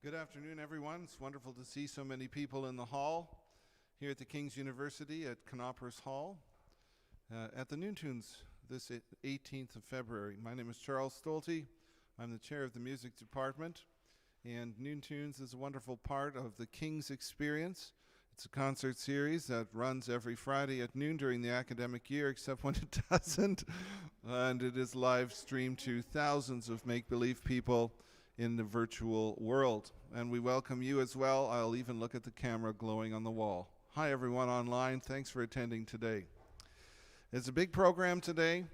Good afternoon, everyone. It's wonderful to see so many people in the hall here at the King's University at Knoppers Hall at the Noon Tunes this 18th of February. My name is Charles Stolte. I'm the chair of the music department, and Noon Tunes is a wonderful part of the King's Experience. It's a concert series that runs every Friday at noon during the academic year, except when it doesn't, and it is live streamed to thousands of make-believe people in the virtual world. And we welcome you as well. I'll even look at the camera glowing on the wall. Hi everyone online, thanks for attending today. It's a big program today.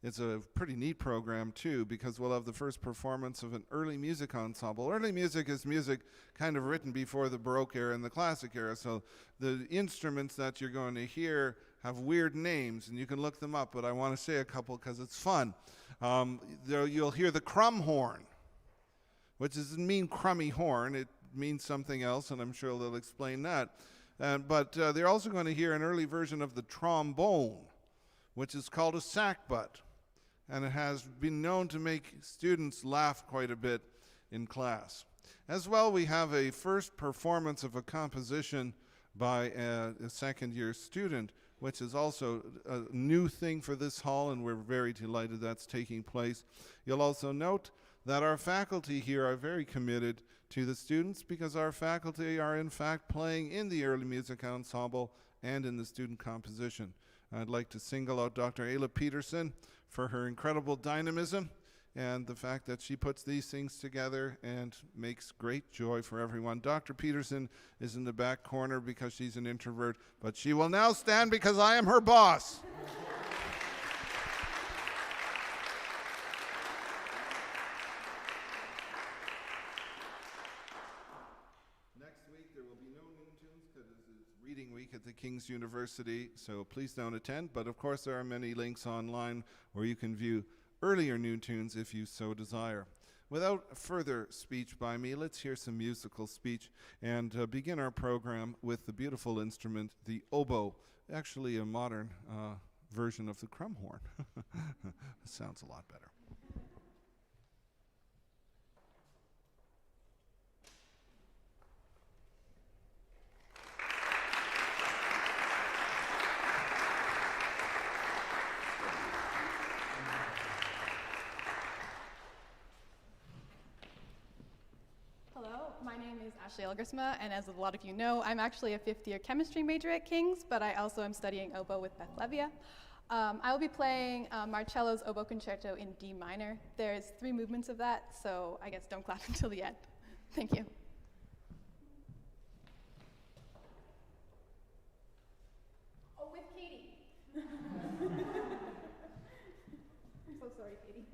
It's a pretty neat program too, because we'll have the first performance of an early music ensemble. Early music is music kind of written before the Baroque era and the Classic era, so the instruments that you're going to hear have weird names, and you can look them up, but I want to say a couple because it's fun. You'll hear the crumb horn, which doesn't mean crummy horn. It means something else, and I'm sure they'll explain that. But they're also going to hear an early version of the trombone, which is called a sackbut, and it has been known to make students laugh quite a bit in class. As well, we have a first performance of a composition by a second-year student, which is also a new thing for this hall, and we're very delighted that's taking place. You'll also note that our faculty here are very committed to the students, because our faculty are in fact playing in the early music ensemble and in the student composition. I'd like to single out Dr. Ayla Peterson for her incredible dynamism and the fact that she puts these things together and makes great joy for everyone. Dr. Peterson is in the back corner because she's an introvert, but she will now stand because I am her boss. Reading week at the King's University, so please don't attend, but of course there are many links online where you can view earlier Noon Tunes if you so desire. Without further speech by me, let's hear some musical speech and begin our program with the beautiful instrument, the oboe, actually a modern version of the crumb horn. Sounds a lot better. My name is Ashley Elgersma, and as a lot of you know, I'm actually a fifth-year chemistry major at King's, but I also am studying oboe with Beth Levia. I will be playing Marcello's Oboe Concerto in D minor. There's 3 movements of that, so I guess don't clap until the end. Thank you. Oh, with Katie. I'm so sorry, Katie.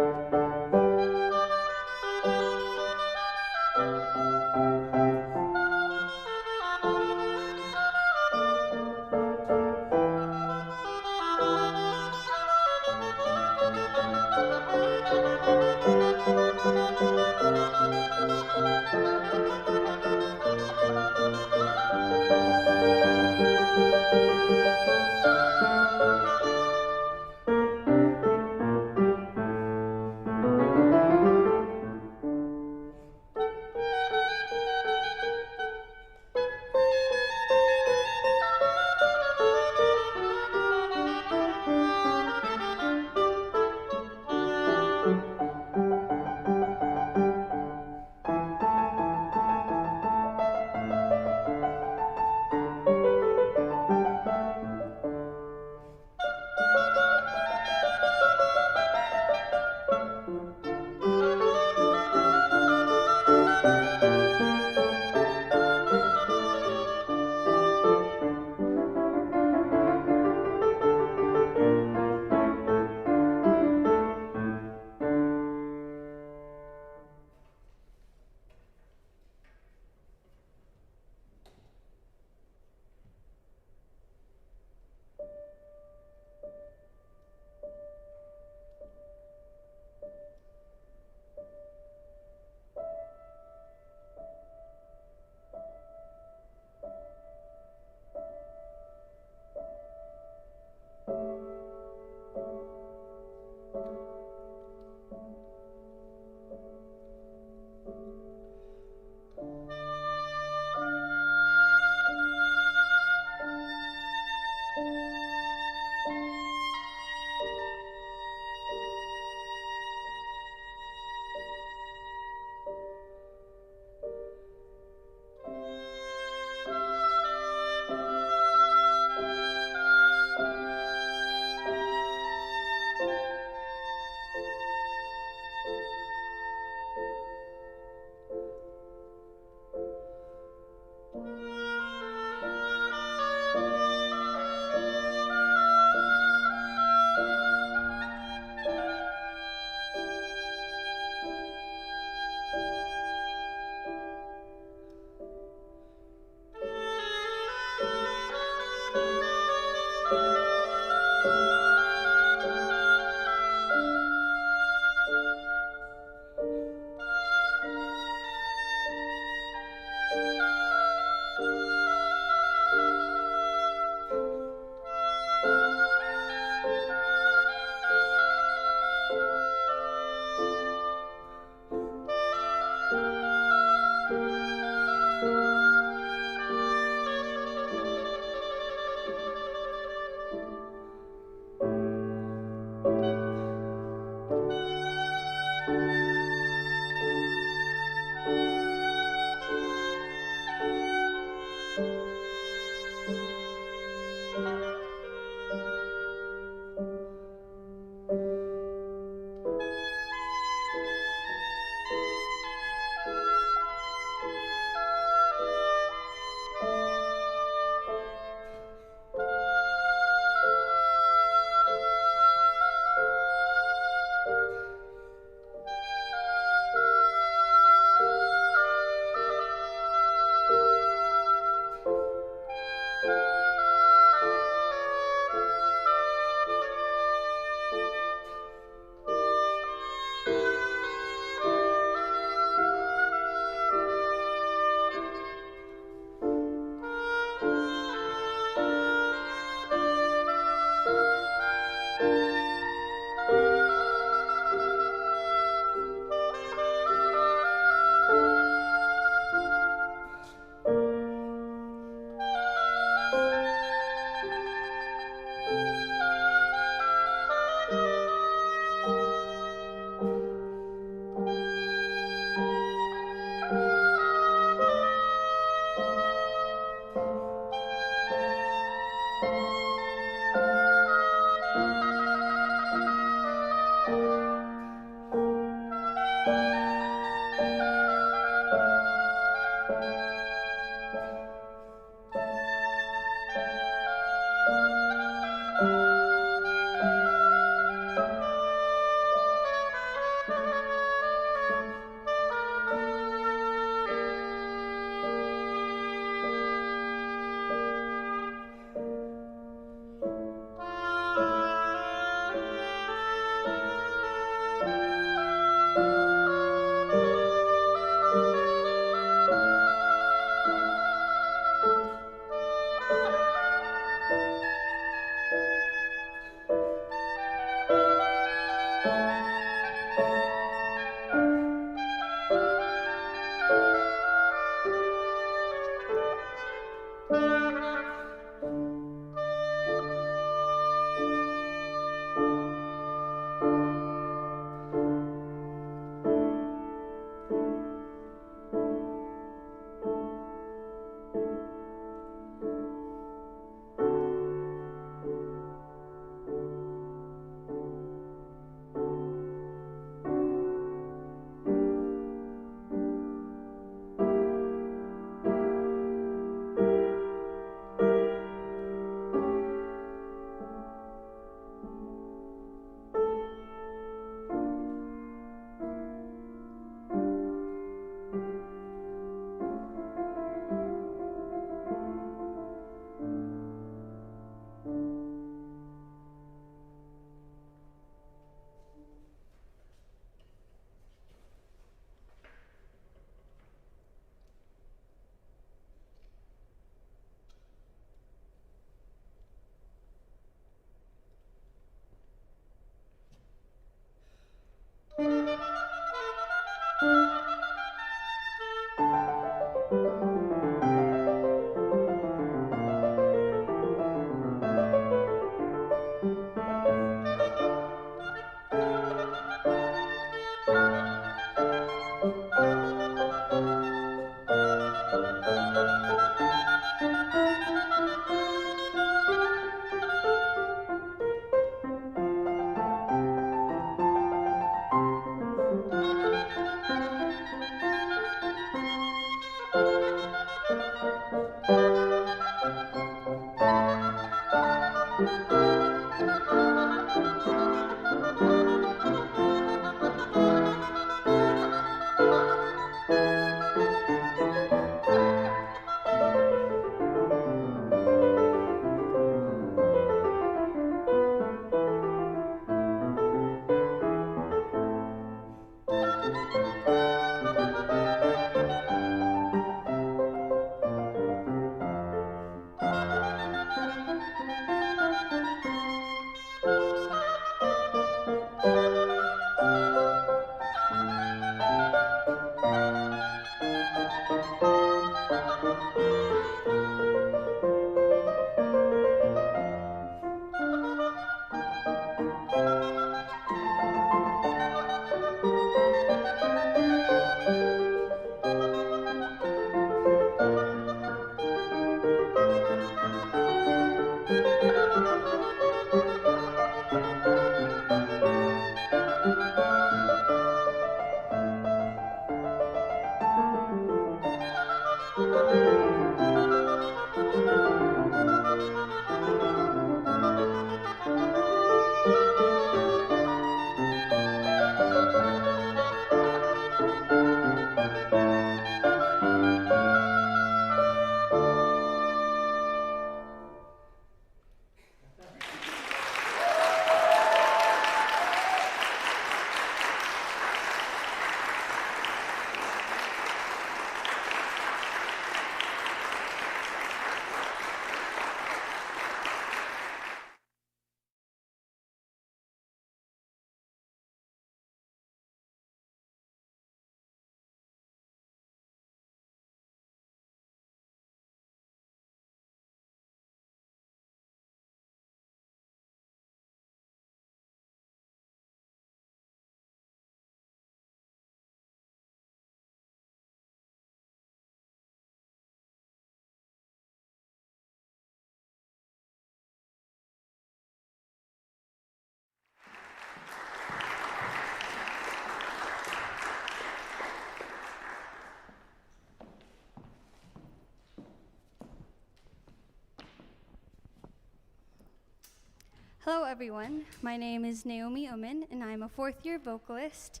Hello everyone, my name is Naomi Uman and I'm a fourth year vocalist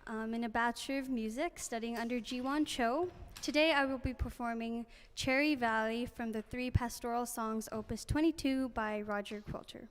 in a Bachelor of Music studying under Jiwon Cho. Today I will be performing Cherry Valley from the Three Pastoral Songs Opus 22 by Roger Quilter.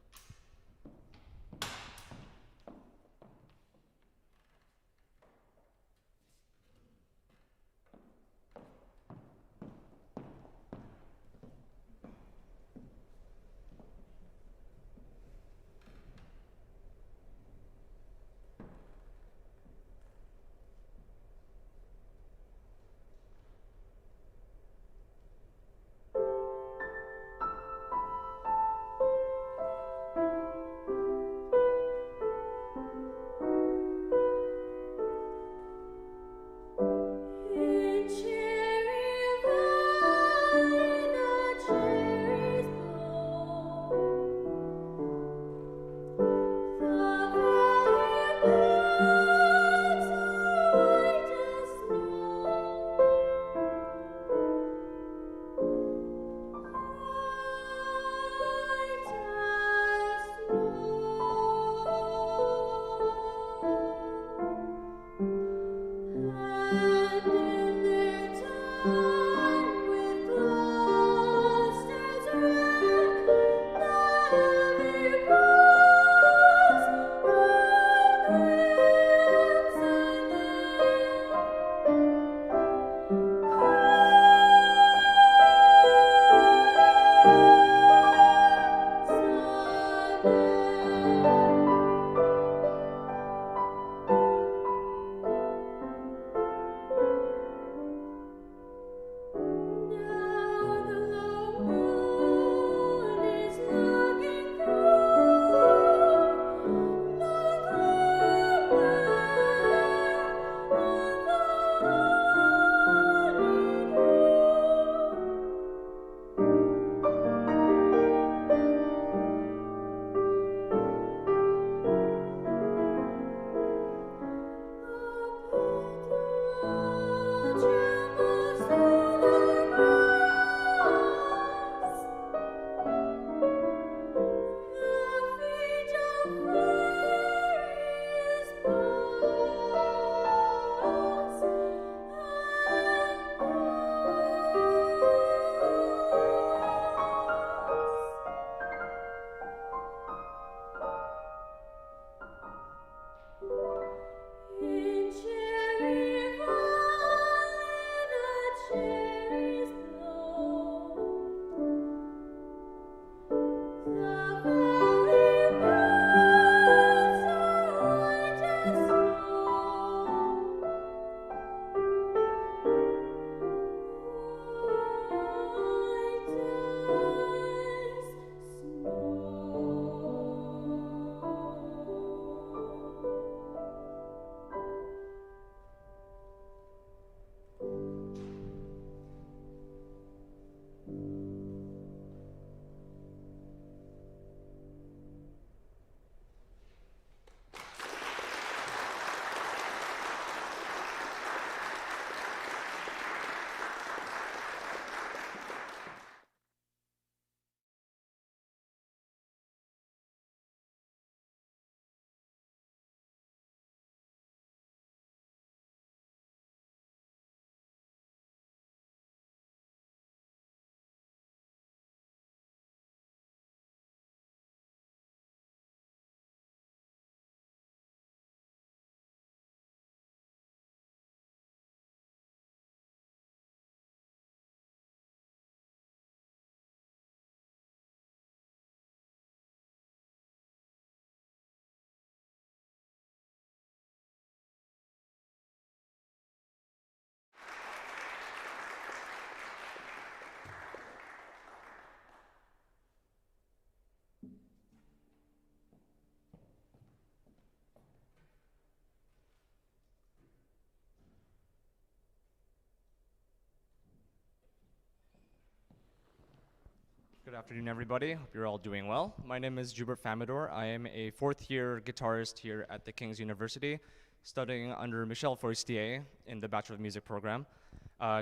Good afternoon, everybody. Hope you're all doing well. My name is Jubert Famador. I am a fourth-year guitarist here at the King's University, studying under Michel Forestier in the Bachelor of Music program.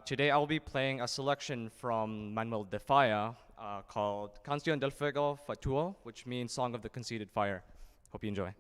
Today, I will be playing a selection from Manuel de Falla called Canción del Fuego Fatuo, which means Song of the Conceited Fire. Hope you enjoy.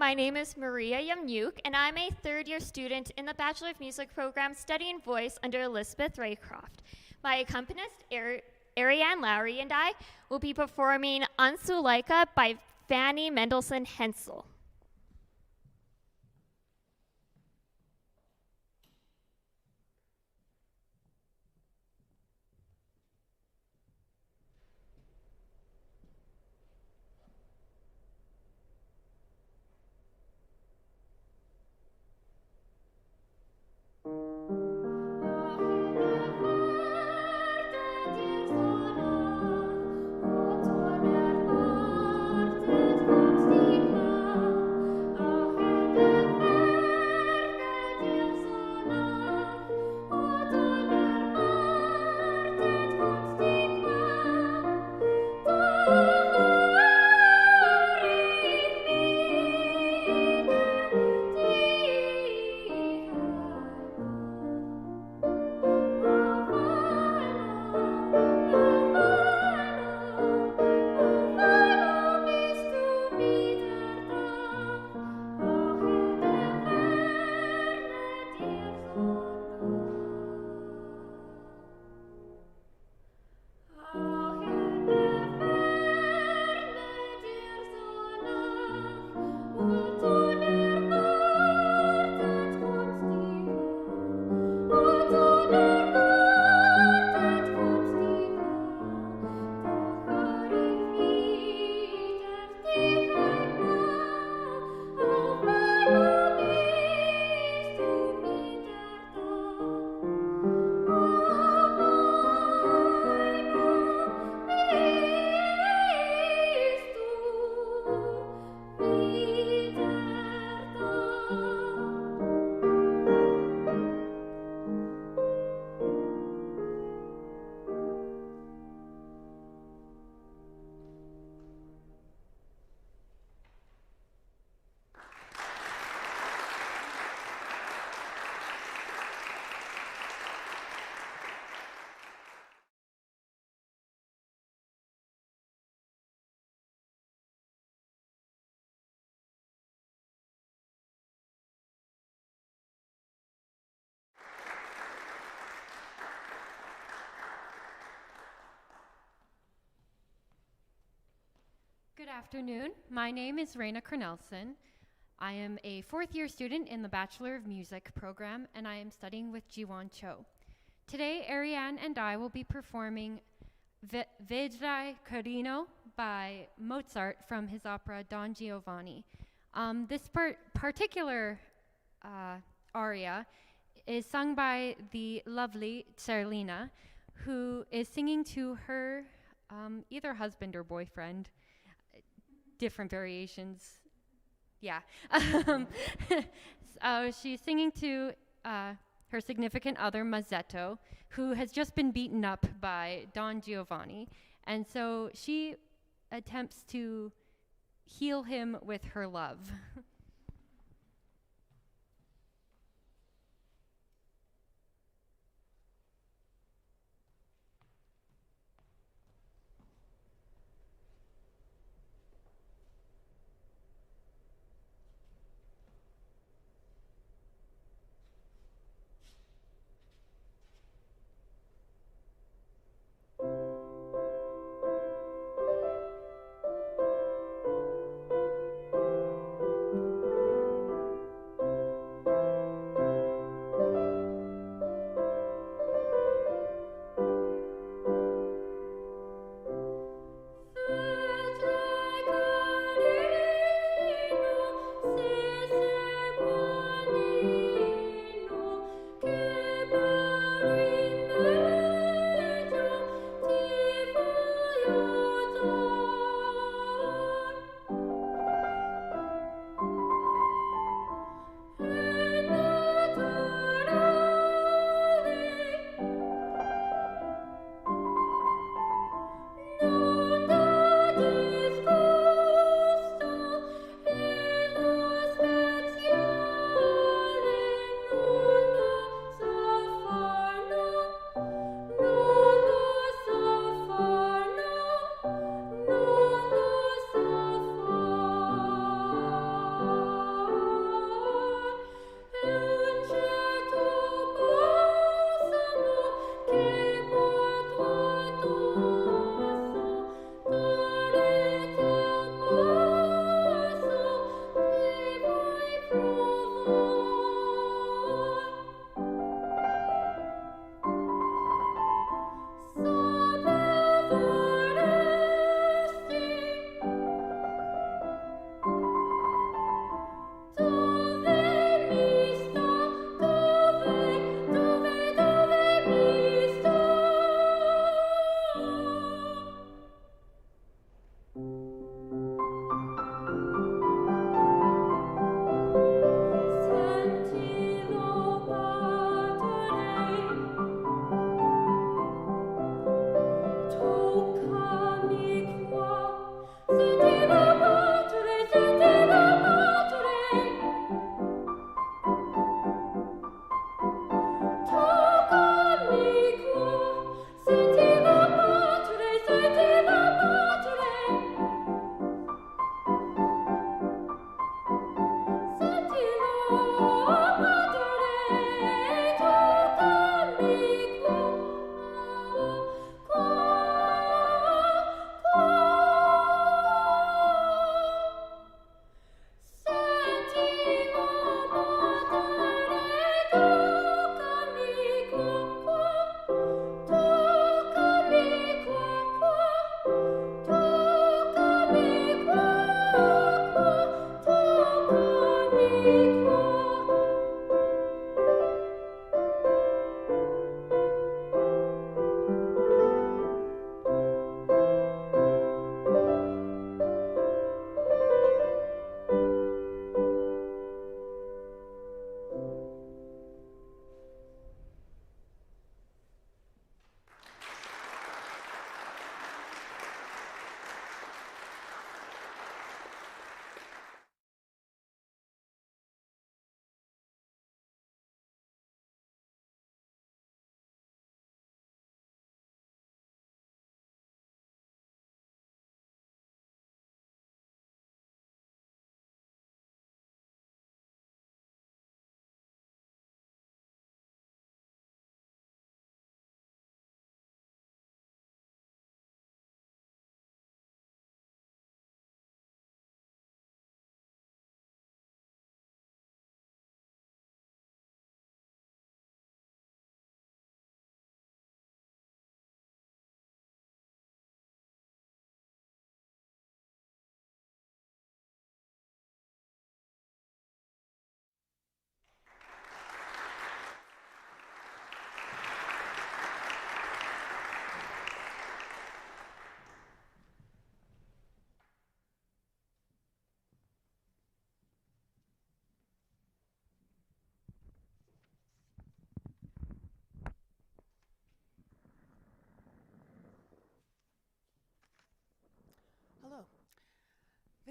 my name is Maria Yamnuk, and I'm a third-year student in the Bachelor of Music program studying voice under Elizabeth Raycroft. My accompanist, Ariane Lowry, and I will be performing Unsuleika by Fanny Mendelssohn Hensel. Good afternoon. My name is Raina Cornelson. I am a fourth-year student in the Bachelor of Music program, and I am studying with Jiwon Cho. Today, Ariane and I will be performing Vedrai Carino by Mozart from his opera Don Giovanni. This particular aria is sung by the lovely Tsarlina, who is singing to her either husband or boyfriend. Different variations. Yeah. She's singing to her significant other, Mazzetto, who has just been beaten up by Don Giovanni. And so she attempts to heal him with her love.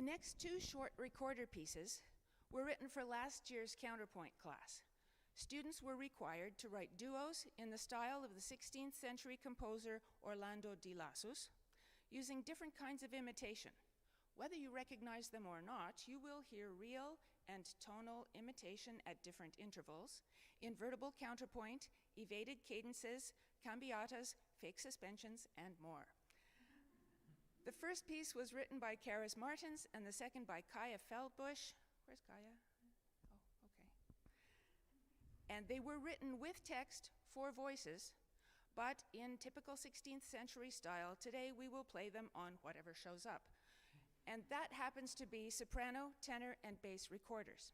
next two short recorder pieces were written for last year's counterpoint class. Students were required to write duos in the style of the 16th century composer Orlando di Lassus, using different kinds of imitation. Whether you recognize them or not, you will hear real and tonal imitation at different intervals, invertible counterpoint, evaded cadences, cambiatas, fake suspensions, and more. The first piece was written by Karis Martins and the second by Kaya Feldbush. Where's Kaya? Oh, okay. And they were written with text for voices, but in typical 16th century style. Today we will play them on whatever shows up. And that happens to be soprano, tenor, and bass recorders.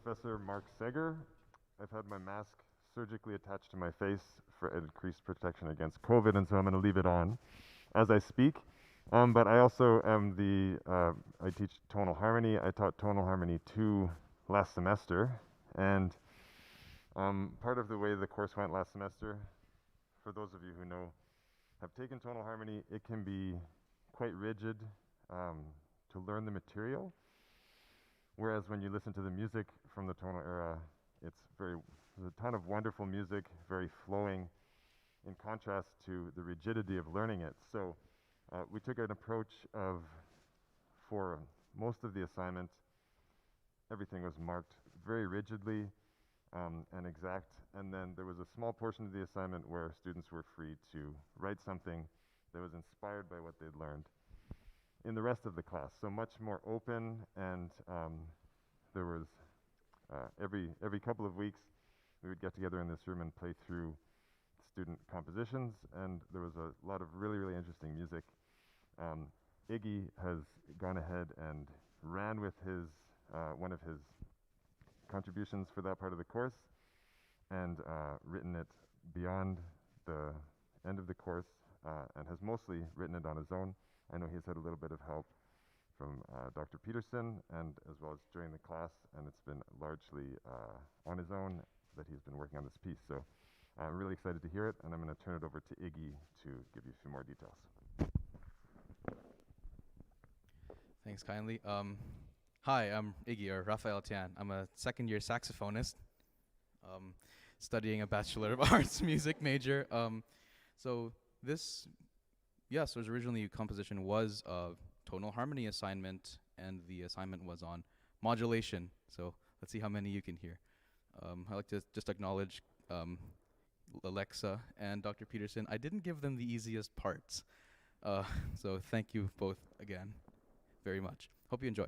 Professor Mark Seger. I've had my mask surgically attached to my face for increased protection against COVID, and so I'm going to leave it on as I speak. But I also am I teach tonal harmony. I taught tonal harmony 2 last semester, and part of the way the course went last semester, for those of you who know, have taken tonal harmony, it can be quite rigid to learn the material. Whereas when you listen to the music from the tonal era, there's a ton of wonderful music, very flowing, in contrast to the rigidity of learning it. So we took an approach of, for most of the assignment, everything was marked very rigidly and exact, and then there was a small portion of the assignment where students were free to write something that was inspired by what they'd learned in the rest of the class. So much more open, and there was every couple of weeks we would get together in this room and play through student compositions, and there was a lot of really, really interesting music. Iggy has gone ahead and ran with his one of his contributions for that part of the course and written it beyond the end of the course and has mostly written it on his own. I know he's had a little bit of help from Dr. Peterson and as well as during the class, and it's been largely on his own that he's been working on this piece. So I'm really excited to hear it, and I'm going to turn it over to Iggy to give you a few more details. Thanks kindly. Hi, I'm Iggy, or Rafael Tian. I'm a second-year saxophonist, studying a Bachelor of Arts music major. So this, yes, was originally composition was a tonal harmony assignment, and the assignment was on modulation. So let's see how many you can hear. I'd like to just acknowledge Alexa and Dr. Peterson. I didn't give them the easiest parts. So thank you both again very much. Hope you enjoy.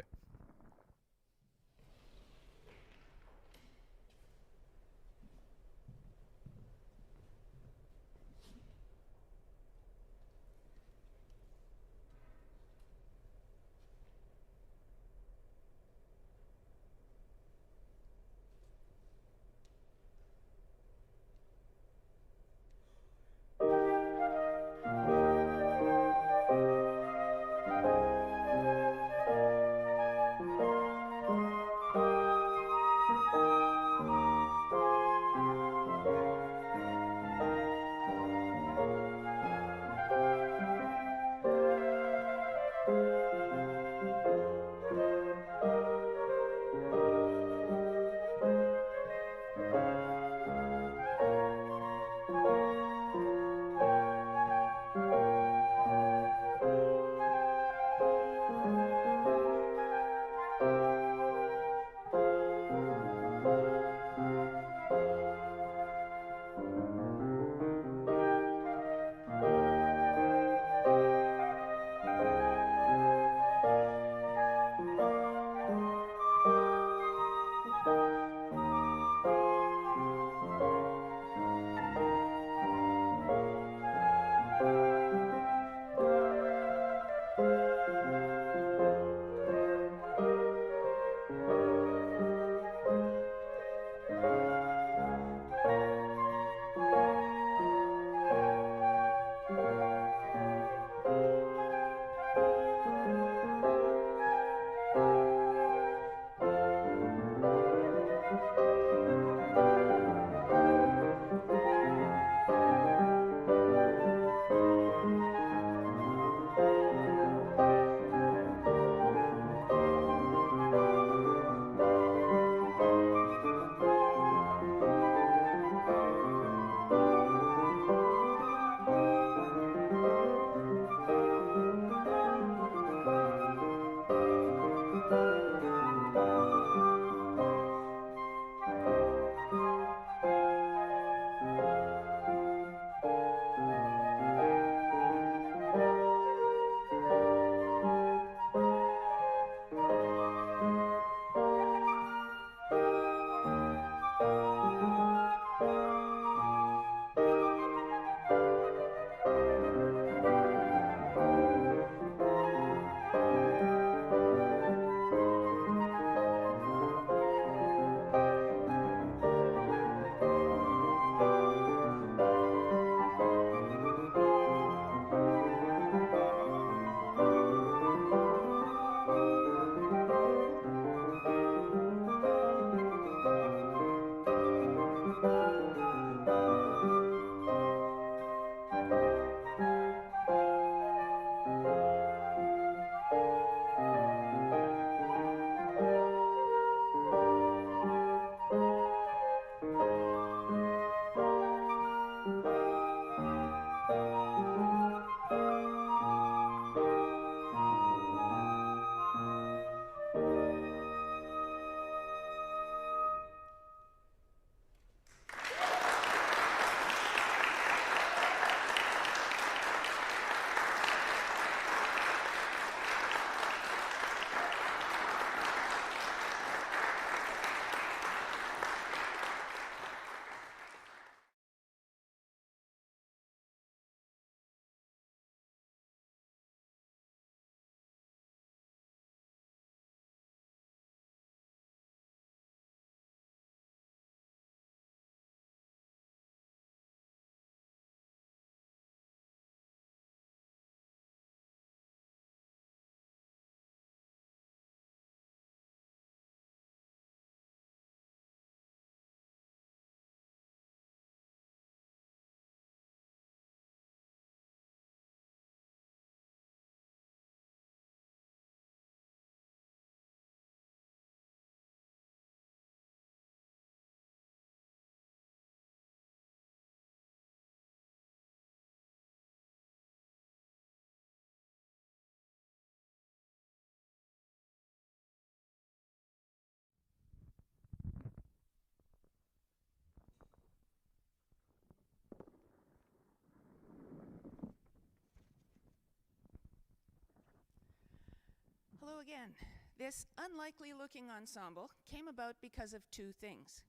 again, this unlikely looking ensemble came about because of two things.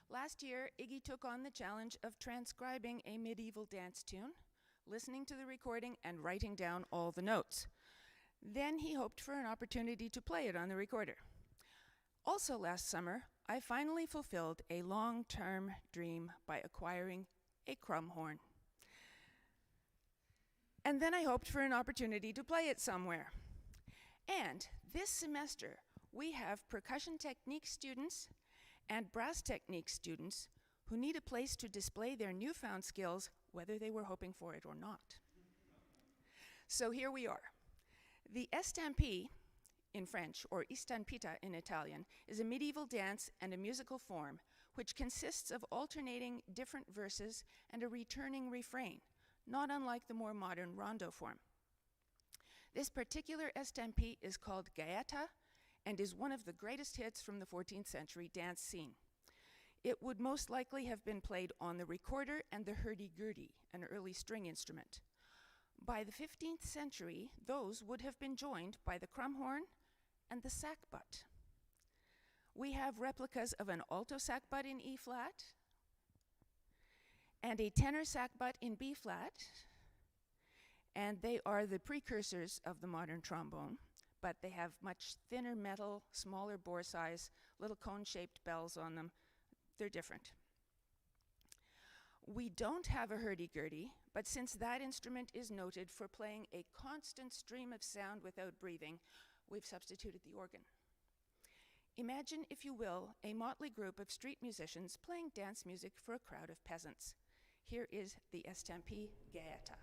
Last year, Iggy took on the challenge of transcribing a medieval dance tune, listening to the recording, and writing down all the notes. Then he hoped for an opportunity to play it on the recorder. Also last summer, I finally fulfilled a long-term dream by acquiring a crumb horn. And then I hoped for an opportunity to play it somewhere. And this semester, we have percussion technique students and brass technique students who need a place to display their newfound skills, whether they were hoping for it or not. So here we are. The estampie, in French, or istampita in Italian, is a medieval dance and a musical form which consists of alternating different verses and a returning refrain, not unlike the more modern rondo form. This particular estampie is called gaeta and is one of the greatest hits from the 14th century dance scene. It would most likely have been played on the recorder and the hurdy-gurdy, an early string instrument. By the 15th century, those would have been joined by the crumhorn and the sackbut. We have replicas of an alto sackbut in E flat and a tenor sackbut in B flat, and they are the precursors of the modern trombone, but they have much thinner metal, smaller bore size, little cone-shaped bells on them. They're different. We don't have a hurdy-gurdy, but since that instrument is noted for playing a constant stream of sound without breathing, we've substituted the organ. Imagine, if you will, a motley group of street musicians playing dance music for a crowd of peasants. Here is the estampie gaeta.